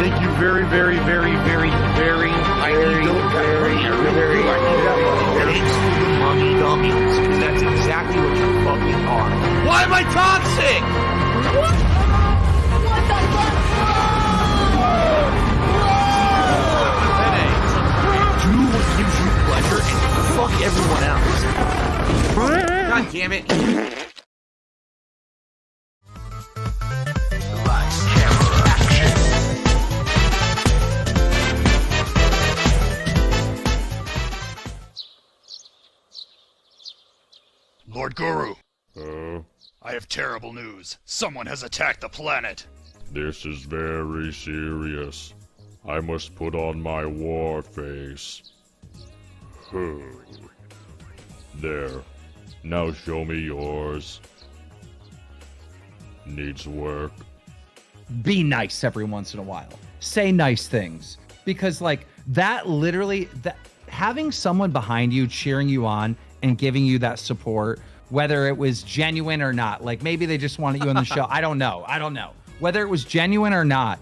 Thank you very, very, very, very, very, Thanks for the money dummies, because that's exactly what you fucking are. Why am I toxic? What the fuck? Do what gives you pleasure and fuck everyone else. God damn it. Lights, camera, action. Lord Guru, I have terrible news. Someone has attacked the planet. This is very serious. I must put on my war face. There. Now show me yours. Needs work. Be nice every once in a while. Say nice things. Because like that literally, that having someone behind you cheering you on and giving you that support, whether it was genuine or not, like maybe they just wanted you on the show. I don't know. Whether it was genuine or not,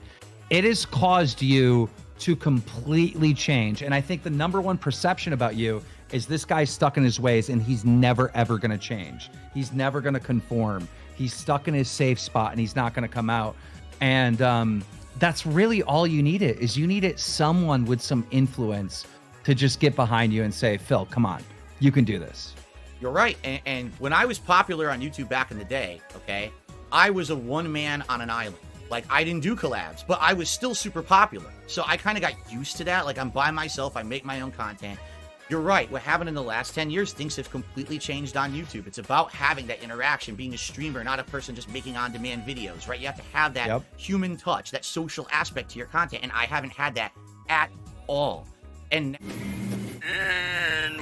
it has caused you to completely change. And I think the number one perception about you is this guy's stuck in his ways and he's never, ever going to change. He's never going to conform. He's stuck in his safe spot and he's not going to come out. And that's really all you needed is you needed someone with some influence to just get behind you and say, Phil, come on, you can do this. You're right. And when I was popular on YouTube back in the day, okay, I was a one man on an island. Like, I didn't do collabs, but I was still super popular. So I kind of got used to that. Like, I'm by myself. I make my own content. You're right. What happened in the last 10 years, things have completely changed on YouTube. It's about having that interaction, being a streamer, not a person just making on-demand videos, right? You have to have that human touch, that social aspect to your content. And I haven't had that at all. And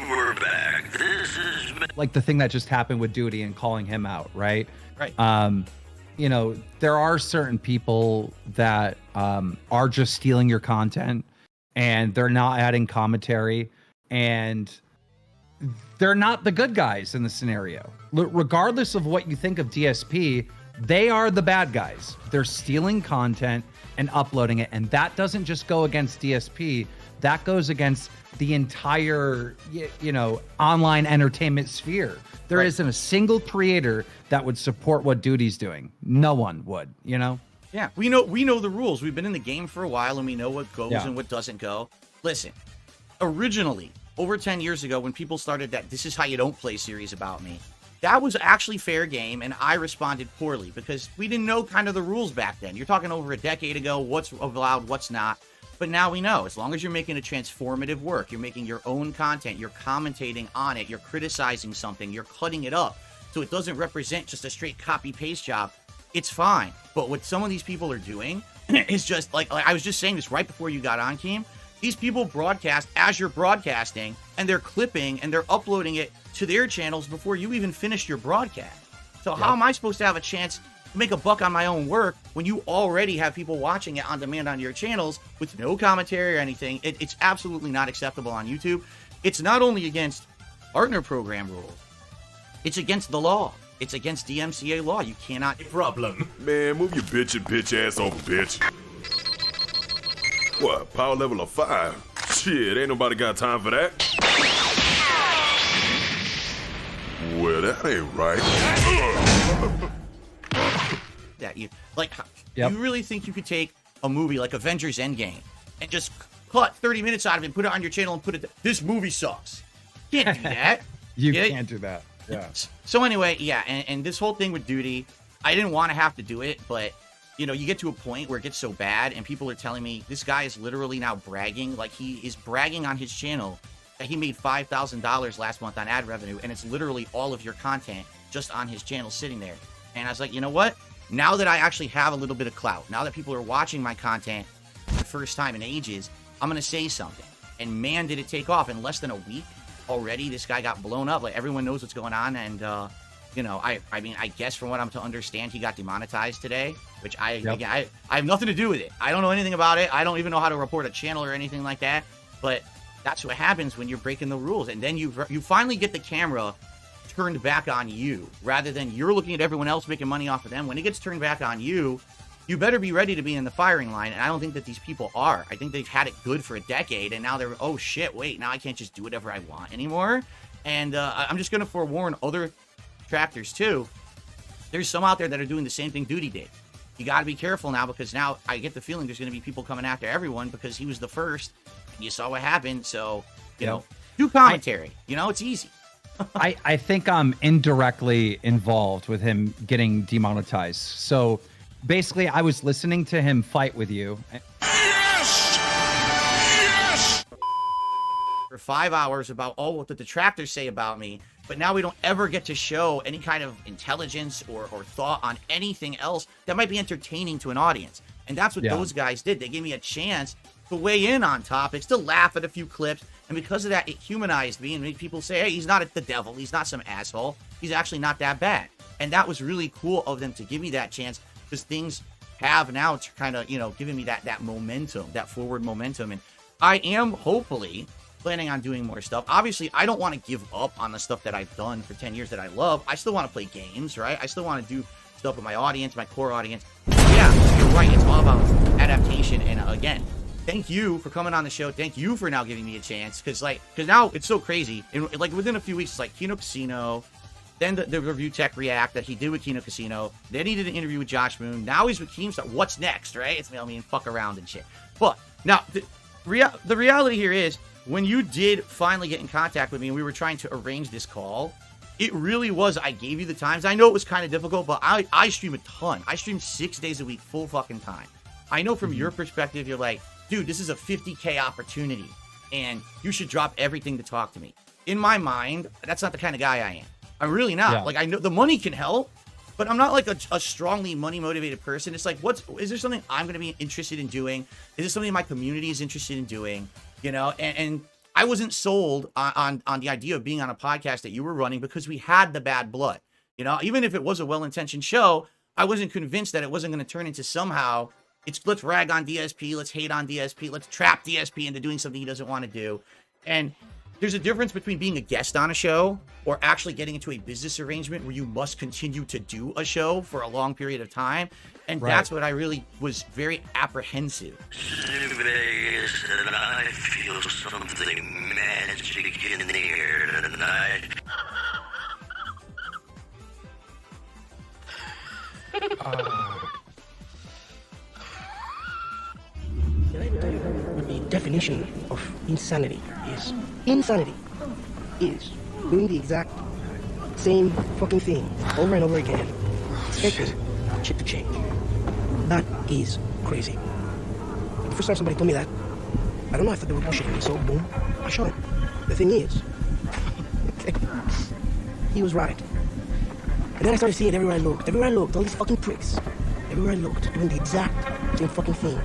we're back. This is like the thing that just happened with Duty and calling him out, right? Right. You know, there are certain people that are just stealing your content and they're not adding commentary and they're not the good guys in the scenario. Regardless of what you think of DSP, they are the bad guys. They're stealing content and uploading it. And that doesn't just go against DSP. That goes against the entire, you know, online entertainment sphere. There isn't a single creator that would support what Duty's doing. No one would, you know? Yeah, we know the rules. We've been in the game for a while and we know what goes and what doesn't go. Listen, originally, over 10 years ago, when people started that "this is how you don't play" series about me, that was actually fair game, and I responded poorly because we didn't know kind of the rules back then. You're talking over a decade ago, what's allowed, what's not. But now we know, as long as you're making a transformative work, you're making your own content, you're commentating on it, you're criticizing something, you're cutting it up so it doesn't represent just a straight copy-paste job, it's fine. But what some of these people are doing is just, like I was just saying this right before you got on, Keem, these people broadcast as you're broadcasting, and they're clipping and they're uploading it to their channels before you even finish your broadcast. So how am I supposed to have a chance to make a buck on my own work when you already have people watching it on demand on your channels with no commentary or anything? It's absolutely not acceptable on YouTube. It's not only against partner program rules, it's against the law. It's against DMCA law. You cannot. problem. Man, move your bitch ass over, bitch. What, power level of 5? Shit, ain't nobody got time for that. Well, that ain't right. That you like, you really think you could take a movie like Avengers Endgame and just cut 30 minutes out of it and put it on your channel and put it, this movie sucks? You can't do that. You can't do that. Yeah. So anyway, yeah, and this whole thing with Duty, I didn't want to have to do it, but you know, you get to a point where it gets so bad and people are telling me this guy is literally now bragging, like he is bragging on his channel that he made $5,000 last month on ad revenue, and it's literally all of your content just on his channel sitting there. And I was like, you know what? Now that I actually have a little bit of clout, now that people are watching my content for the first time in ages, I'm going to say something. And man, did it take off. In less than a week already, this guy got blown up. Like, everyone knows what's going on. And, you know, I mean, I guess from what I'm to understand, he got demonetized today, which again, I have nothing to do with it. I don't know anything about it. I don't even know how to report a channel or anything like that. But that's what happens when you're breaking the rules. And then you finally get the camera turned back on you, rather than you're looking at everyone else making money off of them. When it gets turned back on you, you better be ready to be in the firing line. And I don't think that these people are. I think they've had it good for a decade, and now they're, oh shit, wait, now I can't just do whatever I want anymore. And I'm just going to forewarn other detractors too. There's some out there that are doing the same thing Duty did. You got to be careful now, because now I get the feeling there's going to be people coming after everyone because he was the first. You saw what happened. So, you know, do commentary. It's easy. I think I'm indirectly involved with him getting demonetized. So basically, I was listening to him fight with you. For 5 hours about all what the detractors say about me, but now we don't ever get to show any kind of intelligence or thought on anything else that might be entertaining to an audience. And that's what those guys did. They gave me a chance to weigh in on topics, to laugh at a few clips, and because of that, it humanized me and made people say, hey, he's not the devil, he's not some asshole, he's actually not that bad. And that was really cool of them to give me that chance, because things have now kind of, giving me that momentum, that forward momentum. And I am hopefully planning on doing more stuff. Obviously, I don't want to give up on the stuff that I've done for 10 years that I love. I still want to play games, right? I still want to do stuff with my audience, my core audience. Yeah, you're right. It's all about adaptation. And again, thank you for coming on the show. Thank you for now giving me a chance. Because now it's so crazy. And like within a few weeks, it's like Kino Casino, then the review tech react that he did with Kino Casino. Then he did an interview with Josh Moon. Now he's with Keemstar. What's next, right? It's fuck around and shit. But now the reality here is, when you did finally get in contact with me and we were trying to arrange this call, it really was, I gave you the times. I know it was kind of difficult, but I stream a ton. I stream 6 days a week, full fucking time. I know from your perspective, you're like, dude, this is a 50K opportunity and you should drop everything to talk to me. In my mind, that's not the kind of guy I am. I'm really not. Yeah. Like, I know the money can help, but I'm not like a strongly money motivated person. It's like, is there something I'm going to be interested in doing? Is there something my community is interested in doing? And I wasn't sold on the idea of being on a podcast that you were running because we had the bad blood. Even if it was a well-intentioned show, I wasn't convinced that it wasn't going to turn into somehow, let's rag on DSP, let's hate on DSP, let's trap DSP into doing something he doesn't want to do. And there's a difference between being a guest on a show or actually getting into a business arrangement where you must continue to do a show for a long period of time. And that's what I really was very apprehensive. And I feel something magic in the air tonight. The definition of insanity is doing the exact same fucking thing over and over again, expecting shit to change. That is crazy. The first time somebody told me that, I don't know, I thought they were bullshitting me, so boom, I shot him. The thing is, he was right. And then I started seeing it everywhere I looked, all these fucking pricks, everywhere I looked, doing the exact same fucking thing,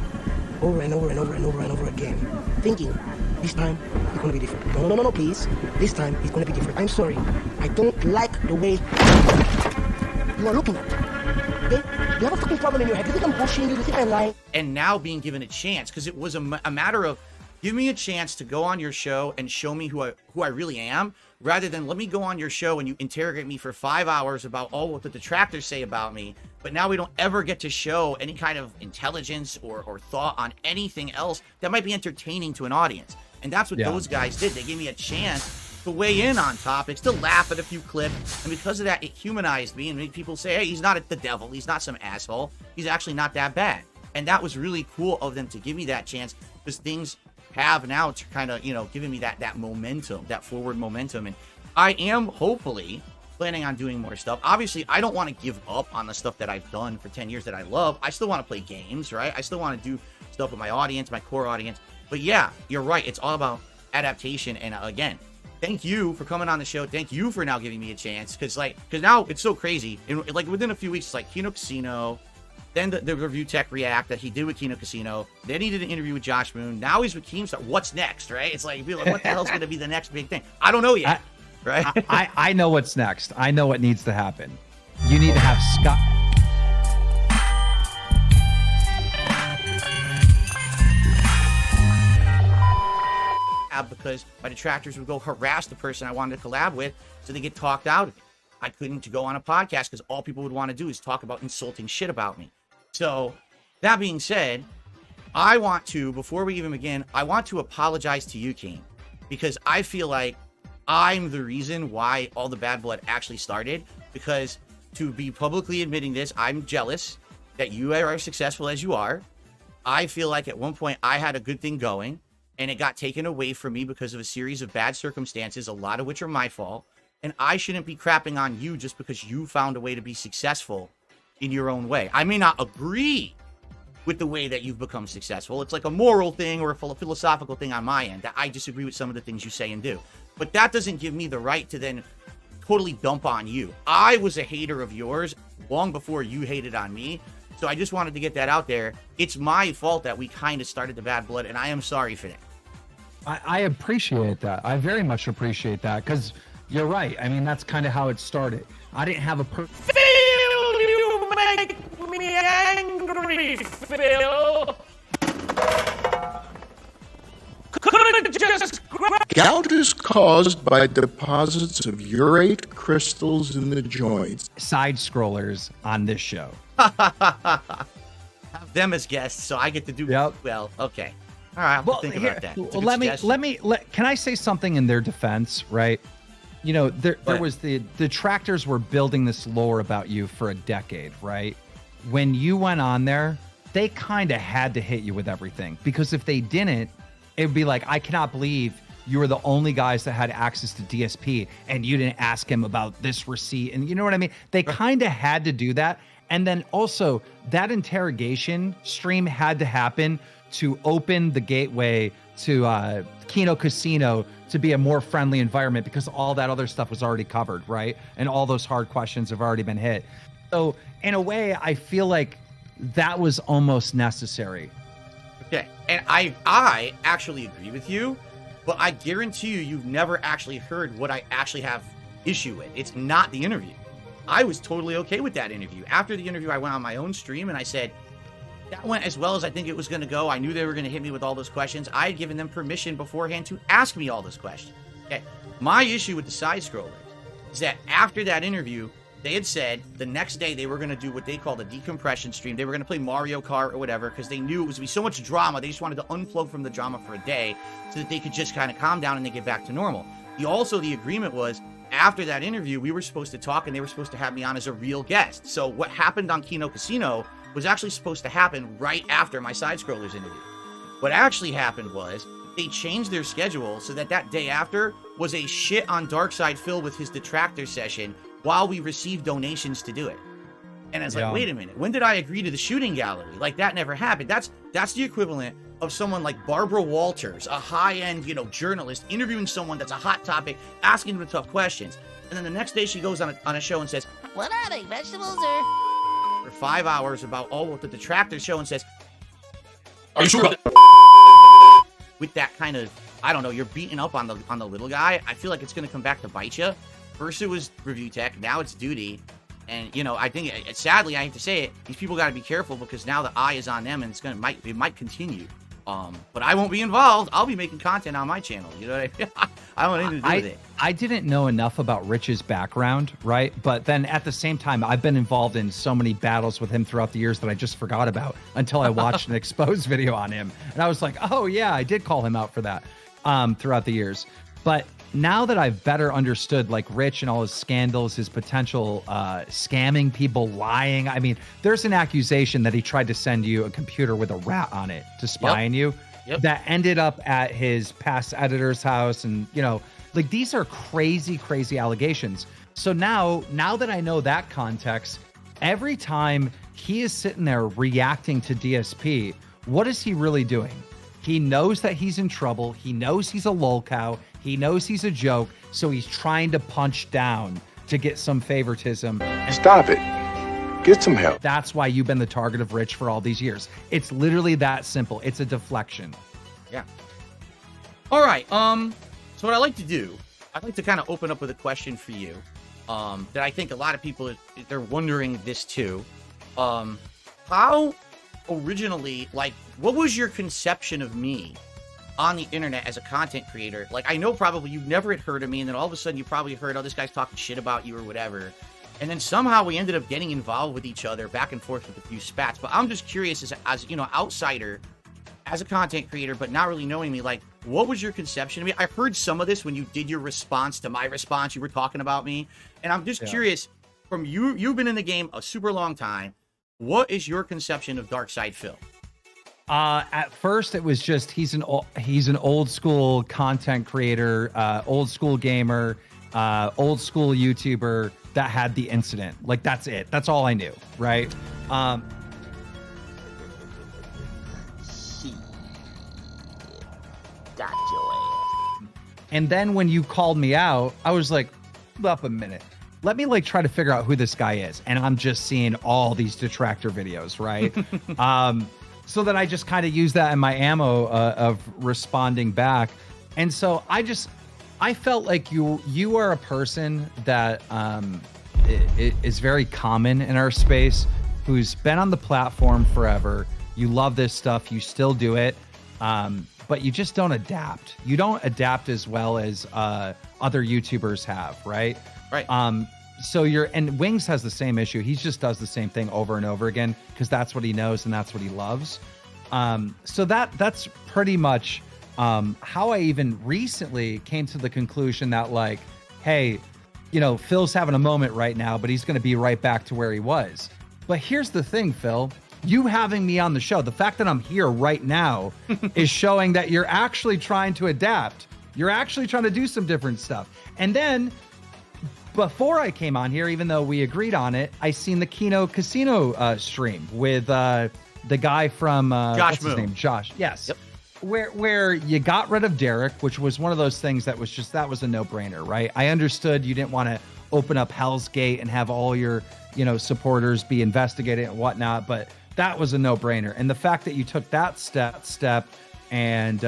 over and over and over and over and over again, thinking, this time, it's gonna be different. No, please, this time, it's gonna be different. I'm sorry, I don't like the way you are looking at it. Okay? You have a fucking problem in your head. You think I'm bullshitting you? You think I'm lying? And now being given a chance, because it was a matter of, give me a chance to go on your show and show me who I really am, rather than let me go on your show and you interrogate me for 5 hours about all what the detractors say about me, but now we don't ever get to show any kind of intelligence or thought on anything else that might be entertaining to an audience. And that's what those guys did. They gave me a chance to weigh in on topics, to laugh at a few clips, and because of that, it humanized me and made people say, hey, he's not the devil, he's not some asshole, he's actually not that bad. And that was really cool of them to give me that chance, because things have now kind of, giving me that momentum, that forward momentum. And I am hopefully planning on doing more stuff. Obviously, I don't want to give up on the stuff that I've done for 10 years that I love. I still want to play games, right? I still want to do stuff with my audience, my core audience. But yeah, you're right. It's all about adaptation. And again, thank you for coming on the show. Thank you for now giving me a chance. Because now it's so crazy. And like within a few weeks, it's like Kino Casino, then the review tech react that he did with Kino Casino. Then he did an interview with Josh Moon. Now he's with Keemstar. What's next, right? It's like, what the hell's going to be the next big thing? I don't know yet, right? I know what's next. I know what needs to happen. You need to have Scott. Because my detractors would go harass the person I wanted to collab with, so they get talked out of it. I couldn't go on a podcast because all people would want to do is talk about insulting shit about me. So That being said, I want to, before we even begin, I want to apologize to you, Keem, because I feel like I'm the reason why all the bad blood actually started, because to be publicly admitting this, I'm jealous that you are as successful as you are. I feel like at one point I had a good thing going, and it got taken away from me because of a series of bad circumstances, a lot of which are my fault, and I shouldn't be crapping on you just because you found a way to be successful in your own way. I may not agree with the way that you've become successful. It's like a moral thing or a philosophical thing on my end that I disagree with some of the things you say and do. But that doesn't give me the right to then totally dump on you. I was a hater of yours long before you hated on me. So I just wanted to get that out there. It's my fault that we kind of started the bad blood, and I am sorry for that. I appreciate that. I very much appreciate that, because you're right. I mean, that's kind of how it started. I didn't have a You make me angry, Phil. Gout is caused by deposits of urate crystals in the joints. Side scrollers on this show. Have them as guests, so I get to do well. Okay, all right. I'll think about that. Well, let can I say something in their defense? Right, you know, there was the Detractors were building this lore about you for a decade, right? When you went on there, they kind of had to hit you with everything, because if they didn't, it would be like, I cannot believe you were the only guys that had access to DSP and you didn't ask him about this receipt. And you know what I mean? They kind of had to do that. And then also that stream had to happen to open the gateway to Kino Casino to be a more friendly environment, because all that other stuff was already covered, right? And all those hard questions have already been hit. So in a way, I feel like that was almost necessary. Okay, and I actually agree with you, but I guarantee you've never actually heard what I actually have issue with. It's not the interview. I was totally okay with that interview. After the interview, I went on my own stream and I said, that went as well as I think it was going to go. I knew they were going to hit me with all those questions. I had given them permission beforehand to ask me all those questions. Okay, my issue with the side scrollers is that after that interview, they had said the next day they were going to do what they called a decompression stream. They were going to play Mario Kart or whatever, because they knew it was going to be so much drama. They just wanted to unplug from the drama for a day so that they could just kind of calm down and then get back to normal. The agreement was, after that interview, we were supposed to talk and they were supposed to have me on as a real guest. So what happened on Kino Casino was actually supposed to happen right after my side scrollers interview. What actually happened was they changed their schedule so that that day after was a shit on Darkside Phil with his Detractor session, while we received donations to do it. And I was like, wait a minute, when did I agree to the shooting gallery? Like, that never happened. That's the equivalent of someone like Barbara Walters, a high-end, journalist, interviewing someone that's a hot topic, asking them tough questions. And then the next day she goes on a show and says, What are they, vegetables or? For 5 hours about all what the Detractor show, and says, Are you sure about with that kind of, I don't know, you're beating up on the little guy. I feel like it's going to come back to bite you. First it was Review Tech, now it's Duty. And, I think, sadly, I hate to say it, these people got to be careful, because now the eye is on them and it might continue. But I won't be involved. I'll be making content on my channel. You know what I mean? I don't want anything to do with it. I didn't know enough about Rich's background, right? But then at the same time, I've been involved in so many battles with him throughout the years that I just forgot about until I watched an exposed video on him. And I was like, oh, yeah, I did call him out for that throughout the years. But now that I've better understood, like, Rich and all his scandals, his potential scamming people, lying. I mean, there's an accusation that he tried to send you a computer with a rat on it to spy on you. That ended up at his past editor's house. And, like, these are crazy, crazy allegations. So now that I know that context, every time he is sitting there reacting to DSP, what is he really doing? He knows that he's in trouble. He knows he's a lolcow. He knows he's a joke. So he's trying to punch down to get some favoritism. Stop it. Get some help. That's why you've been the target of Rich for all these years. It's literally that simple. It's a deflection. Yeah. All right. So what I like to do, I'd like to kind of open up with a question for you. That I think a lot of people, they're wondering this too. How originally, like, what was your conception of me on the internet as a content creator? Like, I know probably you never had heard of me, and then all of a sudden you probably heard, oh, this guy's talking shit about you or whatever. And then somehow we ended up getting involved with each other back and forth with a few spats. But I'm just curious as you know, outsider, as a content creator, but not really knowing me, like, what was your conception of me? I heard some of this when you did your response to my response. You were talking about me. And I'm just curious, from you've been in the game a super long time. What is your conception of Dark Side Phil? At first, it was just he's an old school content creator, old school gamer, old school YouTuber that had the incident. Like, that's it. That's all I knew, right? Got your ass. And then when you called me out, I was like, up a minute. Let me like try to figure out who this guy is. And I'm just seeing all these Detractor videos, right? So then I just kind of use that in my ammo of responding back. And so I felt like you are a person that is very common in our space, who's been on the platform forever. You love this stuff. You still do it. But you just don't adapt. You don't adapt as well as other YouTubers have, right? Right. So and Wings has the same issue. He just does the same thing over and over again because that's what he knows and that's what he loves. So that's pretty much how I even recently came to the conclusion that, like, hey, you know, Phil's having a moment right now, but he's going to be right back to where he was. But here's the thing, Phil. You having me on the show, the fact that I'm here right now is showing that you're actually trying to adapt. You're actually trying to do some different stuff. And then before I came on here, even though we agreed on it, I seen the Kino Casino stream with the guy from Josh what's his Moon. name? Josh. Yes. Yep. Where you got rid of Derek, which was one of those things that was a no-brainer, right? I understood you didn't want to open up Hell's Gate and have all your, you know, supporters be investigated and whatnot, but that was a no-brainer. And the fact that you took that step and,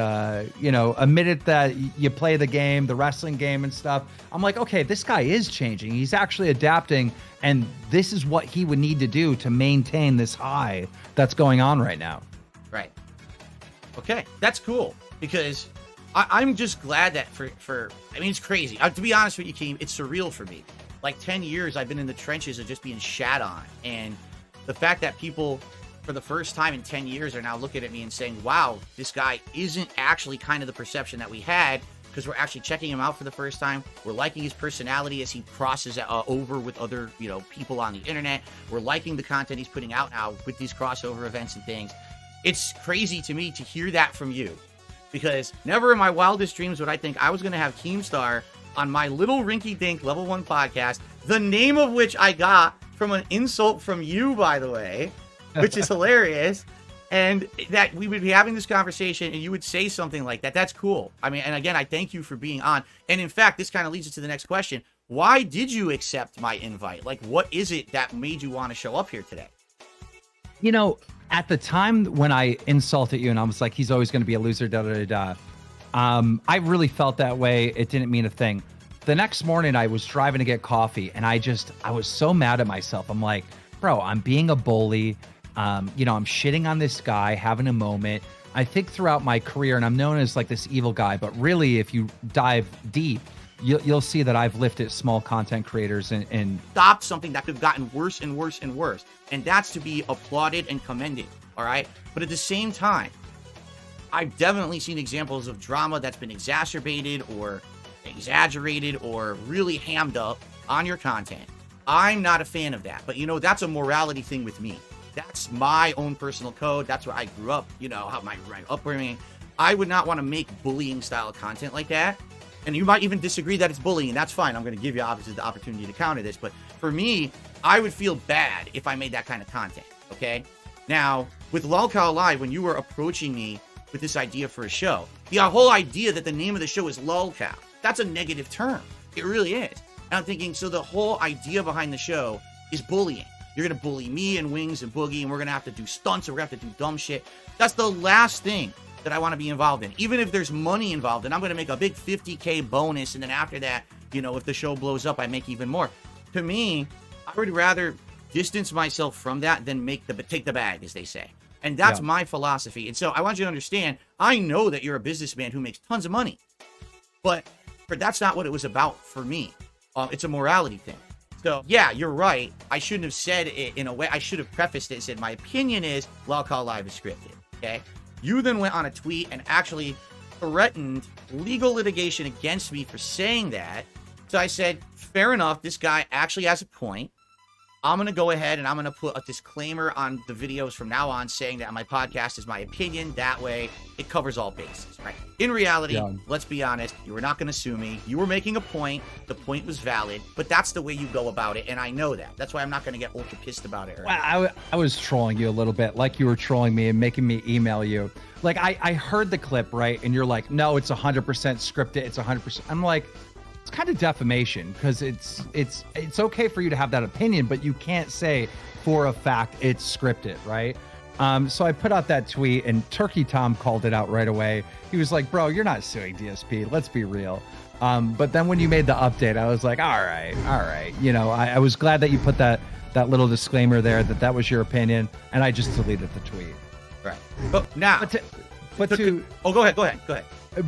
you know, admitted that you play the game, the wrestling game and stuff, I'm like, okay, this guy is changing. He's actually adapting, and this is what he would need to do to maintain this high that's going on right now. Right. Okay, that's cool, because I'm just glad that I mean, it's crazy. To be honest with you, Keem, it's surreal for me. Like 10 years I've been in the trenches of just being shat on, and the fact that people for the first time in 10 years are now looking at me and saying, wow, this guy isn't actually kind of the perception that we had, because we're actually checking him out for the first time. We're liking his personality as he crosses over with other, you know, people on the internet. We're liking the content he's putting out now with these crossover events and things. It's crazy to me to hear that from you, because never in my wildest dreams would I think I was going to have Keemstar on my little rinky-dink level 1 podcast, the name of which I got from an insult from you, by the way, which is hilarious. And that we would be having this conversation and you would say something like that. That's cool. I mean, and again, I thank you for being on. And in fact, this kind of leads us to the next question. Why did you accept my invite? Like, what is it that made you want to show up here today? You know, at the time when I insulted you and I was like, he's always going to be a loser, I really felt that way. It didn't mean a thing. The next morning I was driving to get coffee and I was so mad at myself. I'm like, bro, I'm being a bully. You know, I'm shitting on this guy, having a moment. I think throughout my career, and I'm known as like this evil guy, but really if you dive deep, you'll see that I've lifted small content creators and stopped something that could have gotten worse and worse and worse. And that's to be applauded and commended, all right? But at the same time, I've definitely seen examples of drama that's been exacerbated or exaggerated or really hammed up on your content. I'm not a fan of that. But, you know, that's a morality thing with me. That's my own personal code. That's where I grew up, you know, how my upbringing. I would not want to make bullying style content like that. And you might even disagree that it's bullying, and that's fine. I'm going to give you, obviously, the opportunity to counter this. But for me, I would feel bad if I made that kind of content, okay? Now, with Lolcow Live, when you were approaching me with this idea for a show, the whole idea that the name of the show is Lolcow, that's a negative term. It really is. And I'm thinking, so the whole idea behind the show is bullying. You're going to bully me and Wings and Boogie, and we're going to have to do stunts, and we're going to have to do dumb shit. That's the last thing that I want to be involved in. Even if there's money involved, and I'm going to make a big 50K bonus, and then after that, you know, if the show blows up, I make even more. To me, I would rather distance myself from that than take the bag, as they say. And that's my philosophy. And so I want you to understand, I know that you're a businessman who makes tons of money, but that's not what it was about for me. It's a morality thing. So, yeah, you're right. I shouldn't have said it in a way. I should have prefaced it and said, my opinion is Lolcow Live is scripted, okay? You then went on a tweet and actually threatened legal litigation against me for saying that. So I said, fair enough, this guy actually has a point. I'm going to go ahead and I'm going to put a disclaimer on the videos from now on saying that my podcast is my opinion. That way, it covers all bases, right? In reality, let's be honest, you were not going to sue me. You were making a point. The point was valid, but that's the way you go about it, and I know that. That's why I'm not going to get ultra pissed about it. Well, I was trolling you a little bit, like you were trolling me and making me email you. Like, I heard the clip, right? And you're like, no, it's 100% scripted. It's 100%. I'm like, it's kind of defamation because it's okay for you to have that opinion, but you can't say for a fact it's scripted, right? So I put out that tweet and Turkey Tom called it out right away. He was like, bro, you're not suing DSP. Let's be real. But then when you made the update, I was like, all right. You know, I was glad that you put that little disclaimer there that was your opinion, and I just deleted the tweet. Right. But now, go ahead.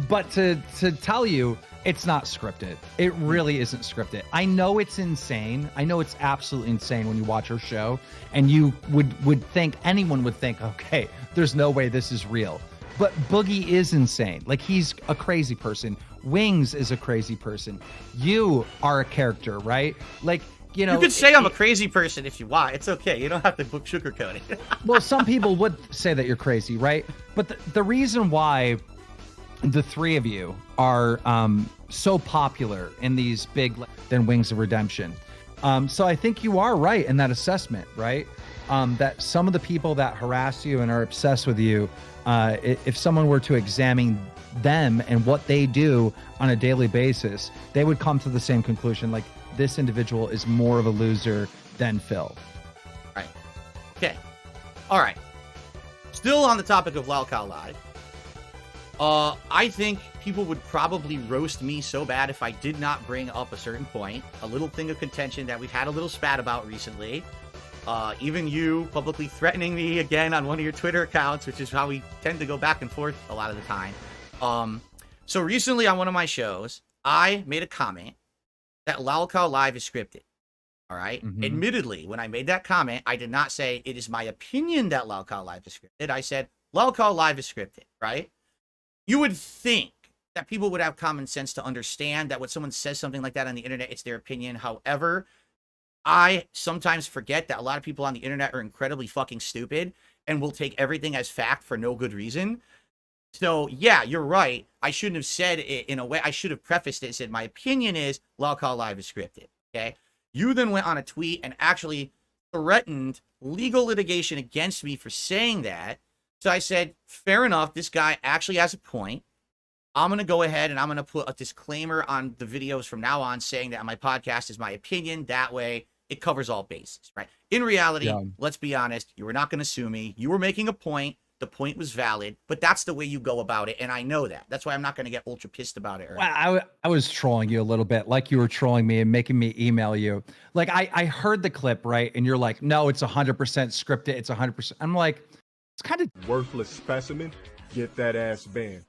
But to tell you, it's not scripted. It really isn't scripted. I know it's insane. I know it's absolutely insane when you watch our show and you would think, anyone would think, okay, there's no way this is real. But Boogie is insane. Like, he's a crazy person. Wings is a crazy person. You are a character, right? Like, you know, you could say I'm a crazy person if you want. It's okay. You don't have to sugarcoat it. Well, some people would say that you're crazy, right? But the reason why the three of you are so popular in these big than Wings of Redemption. So I think you are right in that assessment, right? That some of the people that harass you and are obsessed with you, if someone were to examine them and what they do on a daily basis, they would come to the same conclusion. Like, this individual is more of a loser than Phil. Right. Okay. All right. Still on the topic of Lolcow Live. I think people would probably roast me so bad if I did not bring up a certain point, a little thing of contention that we've had a little spat about recently. Even you publicly threatening me again on one of your Twitter accounts, which is how we tend to go back and forth a lot of the time. So recently on one of my shows, I made a comment that Lolcow Live is scripted. All right. Mm-hmm. Admittedly, when I made that comment, I did not say it is my opinion that Lolcow Live is scripted. I said Lolcow Live is scripted, right? You would think that people would have common sense to understand that when someone says something like that on the internet, it's their opinion. However, I sometimes forget that a lot of people on the internet are incredibly fucking stupid and will take everything as fact for no good reason. So, yeah, you're right. I shouldn't have said it in a way. I should have prefaced it and said, my opinion is Lolcow Live is scripted, okay? You then went on a tweet and actually threatened legal litigation against me for saying that. So I said, fair enough, this guy actually has a point. I'm going to go ahead and I'm going to put a disclaimer on the videos from now on saying that my podcast is my opinion. That way, it covers all bases, right? In reality, let's be honest, you were not going to sue me. You were making a point. The point was valid, but that's the way you go about it, and I know that. That's why I'm not going to get ultra pissed about it. Well, I was trolling you a little bit, like you were trolling me and making me email you. Like, I heard the clip, right? And you're like, no, it's 100% scripted. It's 100%. I'm like, it's kind of worthless specimen. Get that ass banned.